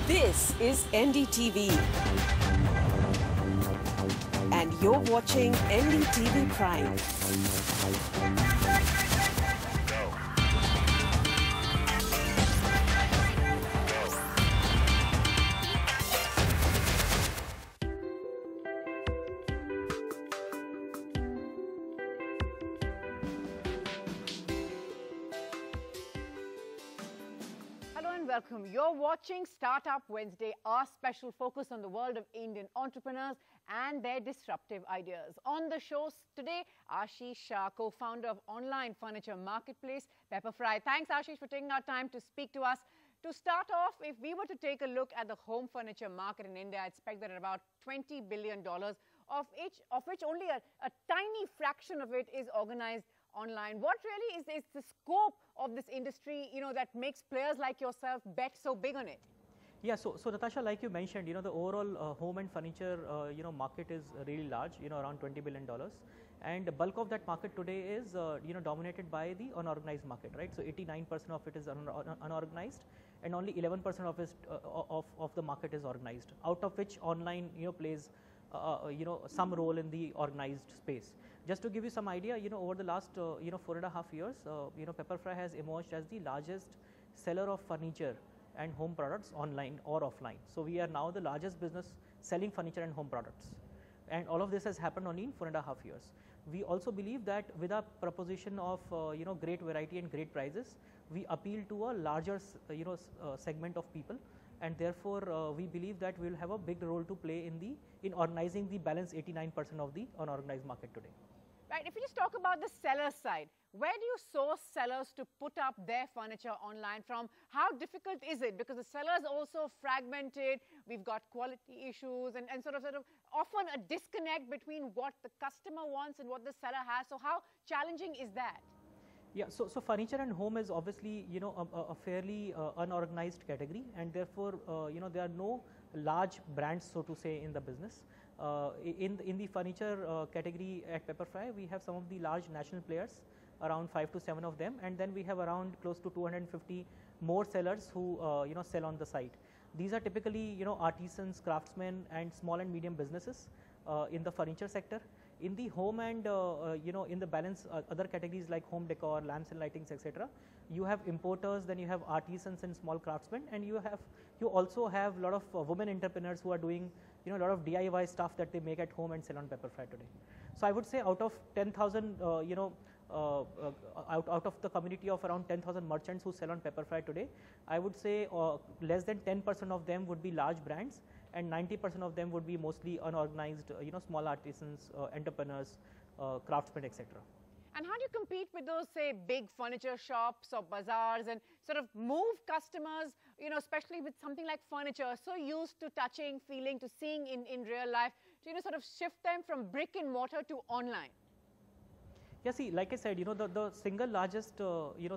This is NDTV, and you're watching NDTV Prime. Welcome. You're watching Startup Wednesday, our special focus on the world of Indian entrepreneurs and their disruptive ideas. On the show today, Ashish Shah, co-founder of online furniture marketplace Pepperfry. Thanks, Ashish, for taking our time to speak to us. To start off, if we were to take a look at the home furniture market in India, I expect that at about $20 billion, of which only a tiny fraction of it is organized online. What really is the scope of this industry, that makes players like yourself bet so big on it? Yeah, so Natasha, like you mentioned, the overall home and furniture, market is really large, around $20 billion. And the bulk of that market today is, dominated by the unorganized market, right? So 89% of it is unorganized, and only 11% of it, of the market is organized, out of which online, plays, some role in the organized space. Just to give you some idea, over the last, 4.5 years, Pepperfry has emerged as the largest seller of furniture and home products online or offline. So we are now the largest business selling furniture and home products. And all of this has happened only in 4.5 years. We also believe that with our proposition of, great variety and great prices, we appeal to a larger, segment of people. And therefore, we believe that we will have a big role to play in organizing the balance 89% of the unorganized market today. Right. If you just talk about the seller side, where do you source sellers to put up their furniture online from? How difficult is it? Because the seller is also fragmented. We've got quality issues and sort of often a disconnect between what the customer wants and what the seller has. So how challenging is that? Yeah, so furniture and home is obviously, a fairly unorganized category, and therefore, there are no large brands, so to say, in the business. In the furniture category at Pepperfry, we have some of the large national players, around 5 to 7 of them, and then we have around close to 250 more sellers who sell on the site. These are typically artisans, craftsmen, and small and medium businesses in the furniture sector. In the home and in the balance other categories like home decor, lamps and lightings, etc., you have importers, then you have artisans and small craftsmen, and you also have a lot of women entrepreneurs who are doing a lot of DIY stuff that they make at home and sell on Pepperfry today. So I would say out of 10,000 out of the community of around 10,000 merchants who sell on Pepperfry today, I would say less than 10% of them would be large brands, and 90% of them would be mostly unorganized, small artisans, entrepreneurs, craftsmen, etc. And how do you compete with those, say, big furniture shops or bazaars and sort of move customers, especially with something like furniture, so used to touching, feeling, to seeing in real life, to, sort of shift them from brick and mortar to online? Yeah, see, like I said, the single largest,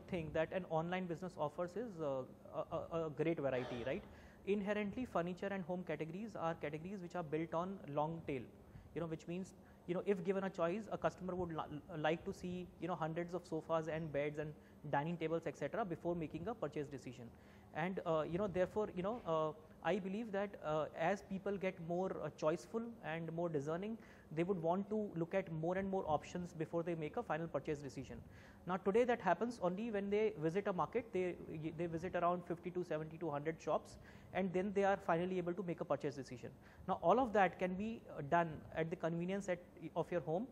thing that an online business offers is a great variety, right? Inherently, furniture and home categories are categories which are built on long tail, which means, if given a choice, a customer would like to see, hundreds of sofas and beds and dining tables, etc., before making a purchase decision. And, therefore, I believe that as people get more choiceful and more discerning, they would want to look at more and more options before they make a final purchase decision. Now, today that happens only when they visit a market. They visit around 50 to 70 to 100 shops, and then they are finally able to make a purchase decision. Now, all of that can be done at the convenience of your home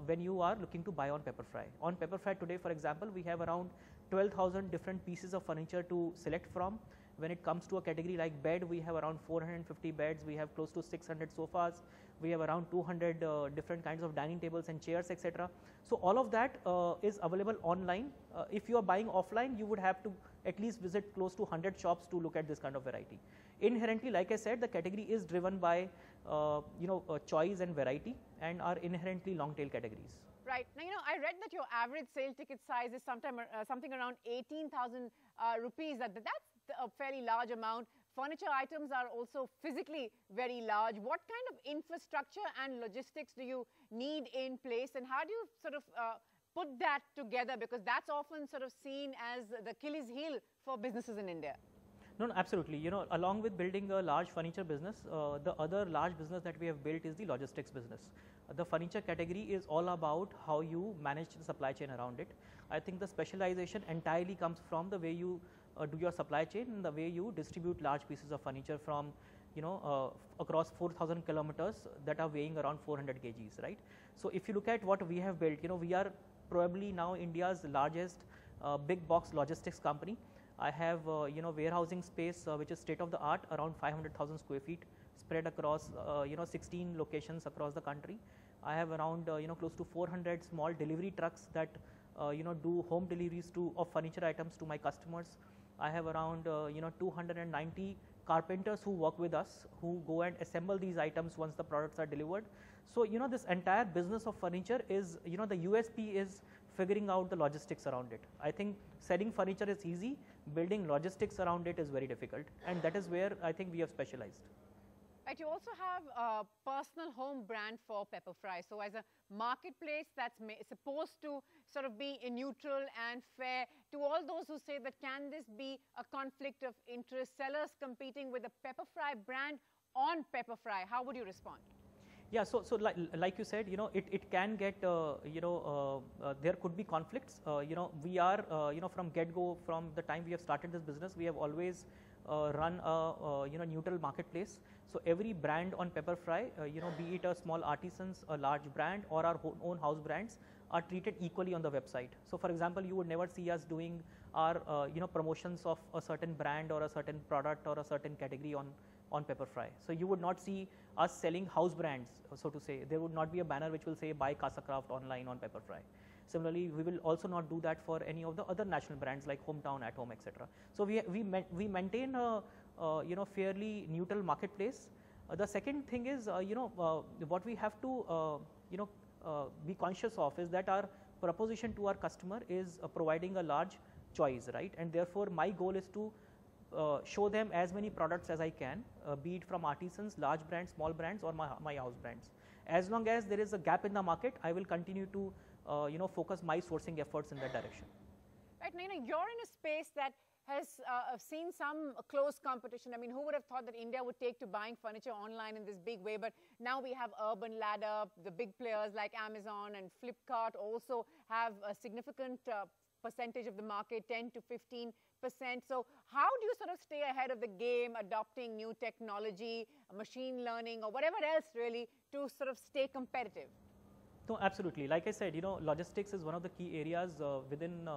when you are looking to buy on Pepperfry. On Pepperfry today, for example, we have around 12,000 different pieces of furniture to select from. When it comes to a category like bed, we have around 450 beds, we have close to 600 sofas, we have around 200 different kinds of dining tables and chairs, etc. So all of that is available online. If you are buying offline, you would have to at least visit close to 100 shops to look at this kind of variety. Inherently, like I said, the category is driven by choice and variety, and are inherently long tail categories. Right. Now, I read that your average sale ticket size is something around 18,000 rupees. That's a fairly large amount. Furniture items are also physically very large. What kind of infrastructure and logistics do you need in place, and how do you sort of put that together? Because that's often sort of seen as the Achilles heel for businesses in India. No, no, absolutely. Along with building a large furniture business, the other large business that we have built is the logistics business. The furniture category is all about how you manage the supply chain around it. I think the specialization entirely comes from the way you do your supply chain and the way you distribute large pieces of furniture from, across 4,000 kilometers that are weighing around 400 kgs, right? So if you look at what we have built, we are probably now India's largest big box logistics company. I have warehousing space which is state of the art, around 500,000 square feet spread across 16 locations across the country. I have around close to 400 small delivery trucks that do home deliveries of furniture items to my customers. I have around 290 carpenters who work with us, who go and assemble these items once the products are delivered. So this entire business of furniture is, the USP is figuring out the logistics around it. I think selling furniture is easy, building logistics around it is very difficult, and that is where I think we have specialized. Right, you also have a personal home brand for Pepperfry. So as a marketplace that's supposed to sort of be neutral and fair, to all those who say that can this be a conflict of interest, sellers competing with the Pepperfry brand on Pepperfry, how would you respond? Yeah, so like you said, it can get, there could be conflicts. We are, from get-go, from the time we have started this business, we have always run a, neutral marketplace. So every brand on Pepperfry, be it a small artisans, a large brand, or our own house brands, are treated equally on the website. So for example, you would never see us doing our, promotions of a certain brand or a certain product or a certain category on Pepperfry. So you would not see us selling house brands, so to say. There would not be a banner which will say buy Casacraft online on Pepperfry. Similarly, we will also not do that for any of the other national brands like Hometown, At Home, etc. So we maintain a fairly neutral marketplace. The second thing is what we have to be conscious of is that our proposition to our customer is providing a large choice, right? And therefore my goal is to show them as many products as I can, be it from artisans, large brands, small brands, or my house brands. As long as there is a gap in the market, I will continue to focus my sourcing efforts in that direction. Right, Naina, you're in a space that has seen some close competition. I mean, who would have thought that India would take to buying furniture online in this big way? But now we have Urban Ladder, the big players like Amazon and Flipkart also have a significant percentage of the market, 10 to 15%. So how do you sort of stay ahead of the game, adopting new technology, machine learning, or whatever else really to sort of stay competitive? No, absolutely. Like I said, logistics is one of the key areas within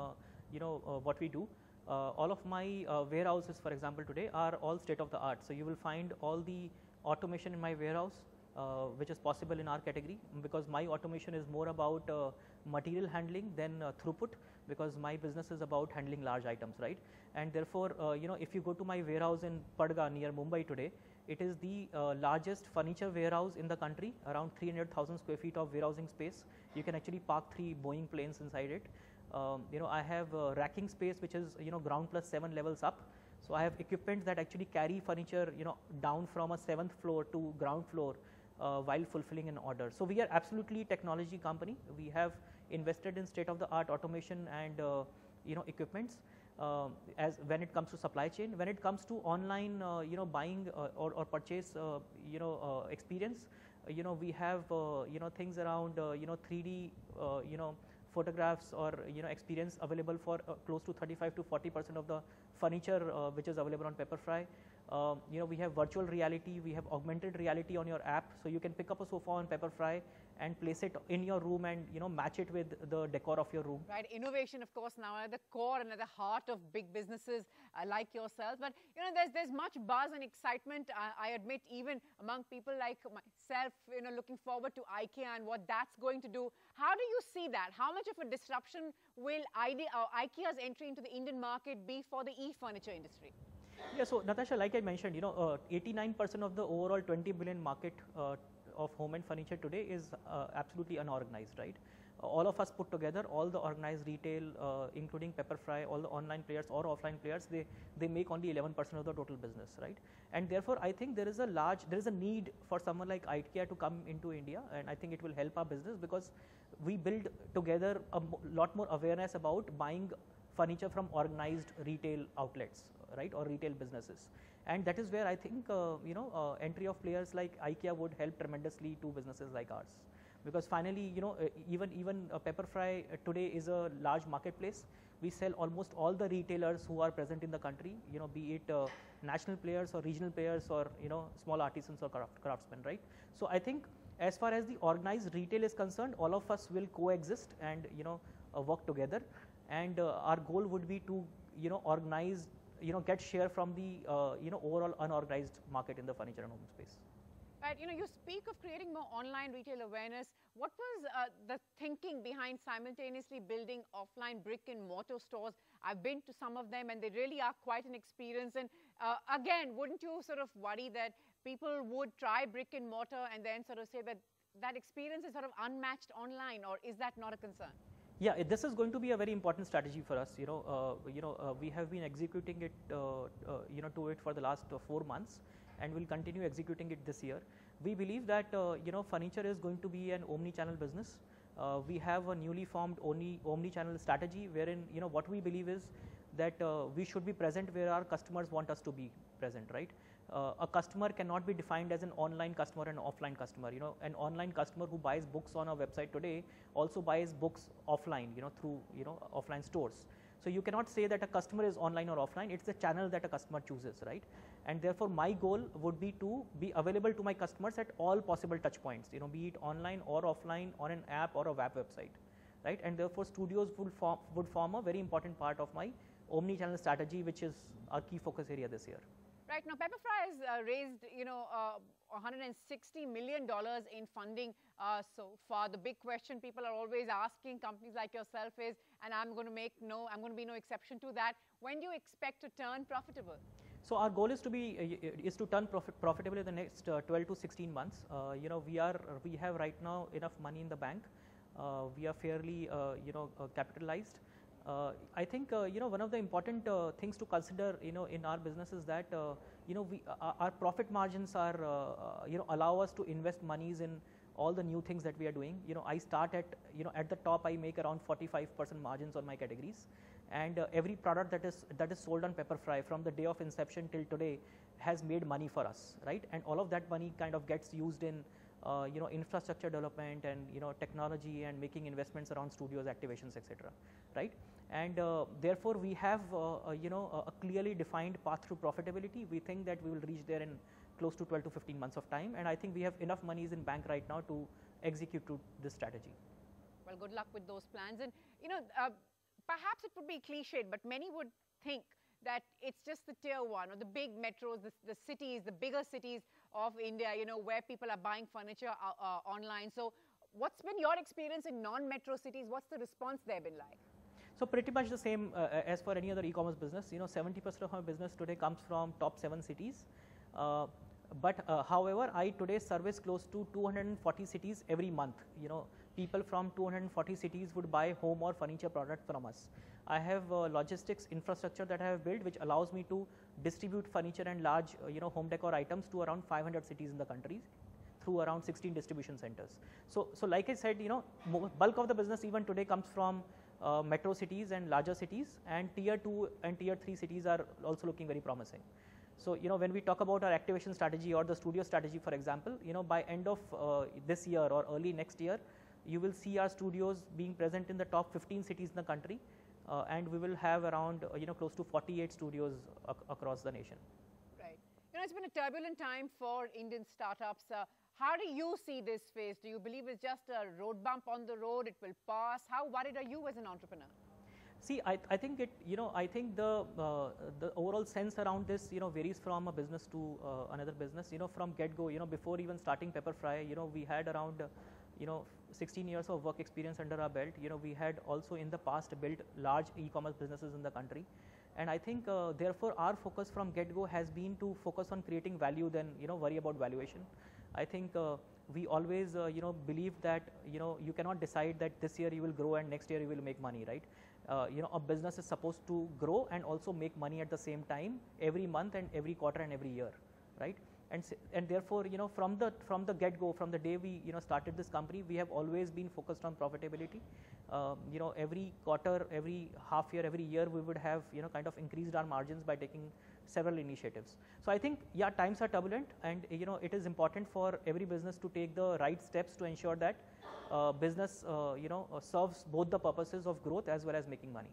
what we do. All of my warehouses, for example, today are all state of the art. So you will find all the automation in my warehouse, which is possible in our category, because my automation is more about material handling than throughput, because my business is about handling large items, right? And therefore, if you go to my warehouse in Padga near Mumbai today, it is the largest furniture warehouse in the country, around 300,000 square feet of warehousing space. You can actually park 3 Boeing planes inside it. I have racking space which is ground plus 7 levels up. So I have equipment that actually carry furniture down from a 7th floor to ground floor while fulfilling an order. So we are absolutely technology company. We have invested in state of the art automation and equipments. As when it comes to supply chain, when it comes to online buying or purchase experience, we have things around 3D photographs or experience available for close to 35 to 40% of the furniture which is available on Pepperfry. We have virtual reality, we have augmented reality on your app, so you can pick up a sofa on Pepperfry and place it in your room and match it with the decor of your room. Right, innovation of course now at the core and at the heart of big businesses like yourselves. But there's much buzz and excitement, I admit, even among people like myself, looking forward to IKEA and what that's going to do. How do you see that? How much of a disruption will IKEA's entry into the Indian market be for the e-furniture industry? Yeah, so Natasha, like I mentioned, 89% of the overall 20 billion market of home and furniture today is absolutely unorganized, right? All of us put together, all the organized retail, including Pepperfry, all the online players or offline players, they make only 11% of the total business, right? And therefore, I think there is a need for someone like IKEA to come into India, and I think it will help our business because we build together a lot more awareness about buying furniture from organized retail outlets. right, or retail businesses. And that is where I think entry of players like IKEA would help tremendously to businesses like ours, because finally even Pepperfry today is a large marketplace. We sell almost all the retailers who are present in the country, be it national players or regional players or small artisans or craftsmen, right? So I think as far as the organized retail is concerned, all of us will coexist and work together, and our goal would be to organize, get share from the overall unorganized market in the furniture and home space. Right, you speak of creating more online retail awareness. What was the thinking behind simultaneously building offline brick and mortar stores? I've been to some of them and they really are quite an experience. And again, wouldn't you sort of worry that people would try brick and mortar and then sort of say that that experience is sort of unmatched online, or is that not a concern? Yeah, this is going to be a very important strategy for us. We have been executing it, to it for the last 4 months, and will continue executing it this year. We believe that furniture is going to be an omni-channel business. We have a newly formed omni-channel strategy, wherein what we believe is that we should be present where our customers want us to be present, right? A customer cannot be defined as an online customer and offline customer. An online customer who buys books on our website today also buys books offline, through offline stores. So you cannot say that a customer is online or offline. It's the channel that a customer chooses, right? And therefore my goal would be to be available to my customers at all possible touch points, be it online or offline, on an app or a web website, right? And therefore studios would form a very important part of my omni-channel strategy, which is our key focus area this year. Right, now Pepperfry has raised $160 million in funding so far. The big question people are always asking companies like yourself is, and I'm going to be no exception to that, when do you expect to turn profitable? So our goal is to turn profitable in the next 12 to 16 months. We have right now enough money in the bank. We are fairly capitalized. I think one of the important things to consider in our business is that our profit margins are allow us to invest monies in all the new things that we are doing. I start at the top. I make around 45% margins on my categories, and every product that is sold on Pepperfry from the day of inception till today has made money for us, right? And all of that money kind of gets used in infrastructure development and technology, and making investments around studios, activations, etc., right? And therefore we have a clearly defined path to profitability. We think that we will reach there in close to 12 to 15 months of time, and I think we have enough monies in bank right now to execute to this strategy. Well, good luck with those plans. And perhaps it would be cliched, but many would think that it's just the tier 1 or the big metros, the cities, the bigger cities of India, where people are buying furniture online. So what's been your experience in non-metro cities? What's the response there been like? So pretty much the same as for any other e-commerce business. 70% of our business today comes from top 7 cities. But however, I today service close to 240 cities every month. People from 240 cities would buy home or furniture product from us. I have logistics infrastructure that I have built, which allows me to distribute furniture and large home decor items to around 500 cities in the country through around 16 distribution centers. So like I said, bulk of the business even today comes from metro cities and larger cities, and tier 2 and tier 3 cities are also looking very promising. So when we talk about our activation strategy or the studio strategy, for example, by end of this year or early next year, you will see our studios being present in the top 15 cities in the country, and we will have around close to 48 studios across the nation. Right. It's been a turbulent time for Indian startups. How do you see this phase? Do you believe it's just a road bump on the road? It will pass. How worried are you as an entrepreneur? See, I think I think the overall sense around this, varies from a business to another business. From get-go, before even starting Pepperfry, we had around 16 years of work experience under our belt. We had also in the past built large e-commerce businesses in the country, and I think therefore our focus from get-go has been to focus on creating value than worry about valuation. I think we always believe that you cannot decide that this year you will grow and next year you will make money, right? A business is supposed to grow and also make money at the same time every month and every quarter and every year, right? and therefore, you know, from the get-go, from the day we, you know, started this company, we have always been focused on profitability. You know, every quarter, every half year, every year, we would have, you know, kind of increased our margins by taking several initiatives. So I think, yeah, times are turbulent, and you know, it is important for every business to take the right steps to ensure that business, you know, serves both the purposes of growth as well as making money.